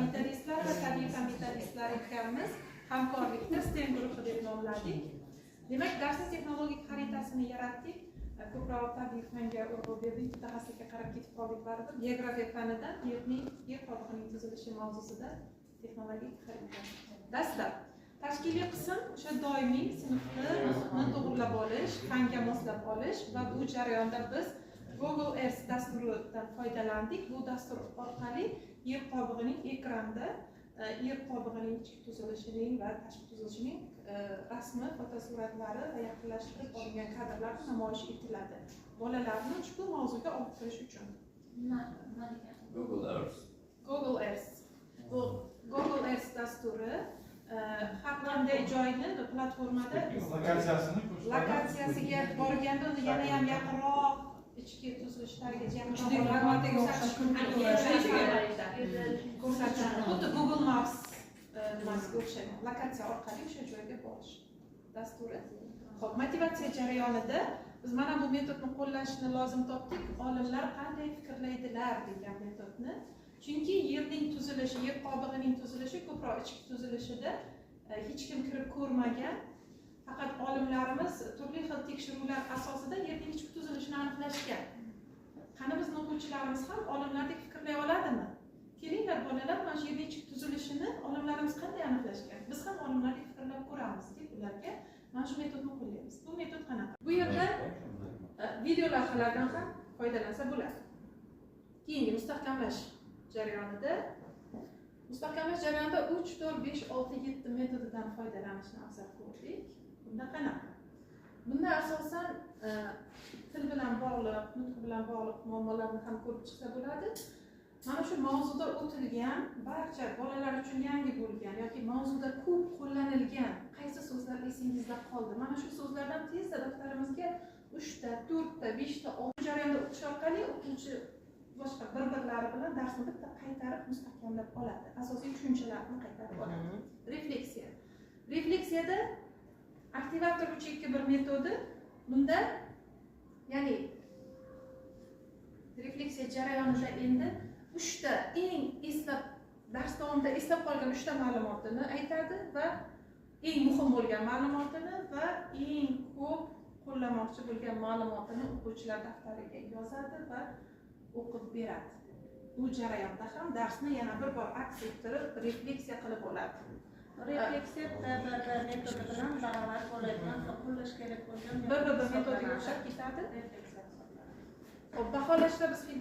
fundamentalistlar va tabiiy fundamentalistlar ekanmiz. Hamkorlikda STEM guruhi deb nomladik. Demak, darsning texnologik xaritasini yaratdik. Ko'proq tabiiy fanga urg'u berdik, mutaxassislikka qarab ketib qoldik baribir. Geografiya fanidan yer qobig'ining tuzilishi mavzusida texnologik xarita. Dastlab tashkiliy qism o'sha doimiy sinfni to'g'rilab olish, fanga moslab olish va bu jarayonda biz Google Earth dasturidan foydalandik. Bu dastur orqali yer qobig'ining ekranda yer qobig'ining ichki tuzilishining va tashqi tuzilishining rasmi, fotosuratlari va yaqinlashtirib olingan kadrlar namoyish etiladi. Bolalarni ushbu mavzuga olib kirish uchun. Google Earth. Bu Google Earth dasturi har qanday joyni platformada lokatsiyasiga borganda uni yana ham yaqinroq ichki tuzilishlariga ko'rsatadi. Xuddi Google Mapsga o'xshagan lokatsiya orqali o'sha joyga borish dasturi. Xo'p, motivatsiya jarayonida biz mana bu metodni qo'llashni lozim topdik. Olimlar qanday fikrlaydilar degan metodni. Chunki yerning tuzilishi, yer qobig'ining tuzilishi ko'proq ichki tuzilishida hech kim kirib ko'rmagan. Faqat olimlarimiz turli xil tekshiruvlar asosida yerning ichki tuzilishini aniqlashgan. Qani bizning o'quvchilarimiz ham olimlardek fikrlay oladimi? Kelinglar bolalar, mana shu yerning ichki tuzilishini olimlarimiz qanday aniqlashgan? Biz ham olimlardek fikrlab ko'ramiz deb ularga mana shu metodni qo'llaymiz. Bu metod qanaqa? Bu yerda video lavhalardan ham foydalansa bo'ladi. Keyingi mustahkamlash jarayonida 3, 4, 5, 6, 7 metodidan foydalanishni afzal ko'rdik. Bunda qanaqa? Bunda asosan til bilan bog'liq, nutq bilan bog'liq muammolarni ham ko'rib chiqsa bo'ladi. Mana shu mavzuda o'tilgan, barcha bolalar uchun yangi bo'lgan yoki mavzuda ko'p qo'llanilgan qaysi so'zlar esingizda qoldi? Mana shu so'zlardan tezda daftarimizga 3 ta, 4 ta, 5 ta jarayonda o'qish orqali o'quvchi boshqa bir-birlari bilan darsni bitta qaytarib mustahkamlab oladi. Asosiy tushunchalarni qaytarib oladi. Refleksiya. Refleksiyada aktivator 3-2-1 metodi. Bunda ya'ni refleksiya jarayonida endi 3 ta eng dars davomida eslab qolgan 3 ta ma'lumotni aytadi va eng muhim bo'lgan ma'lumotini va eng ko'p qo'llamoqchi bo'lgan ma'lumotini o'quvchilar daftariga yozadi va o'qib beradi. Bu jarayonda ham darsni yana bir bor aks ettirib refleksiya qilib oladi. Refleksiya metodi bilan barobar bo'ladigan qo'llash kerak bo'lgan bir metodiga o'xshab ketadi. Xo'p, baholashda biz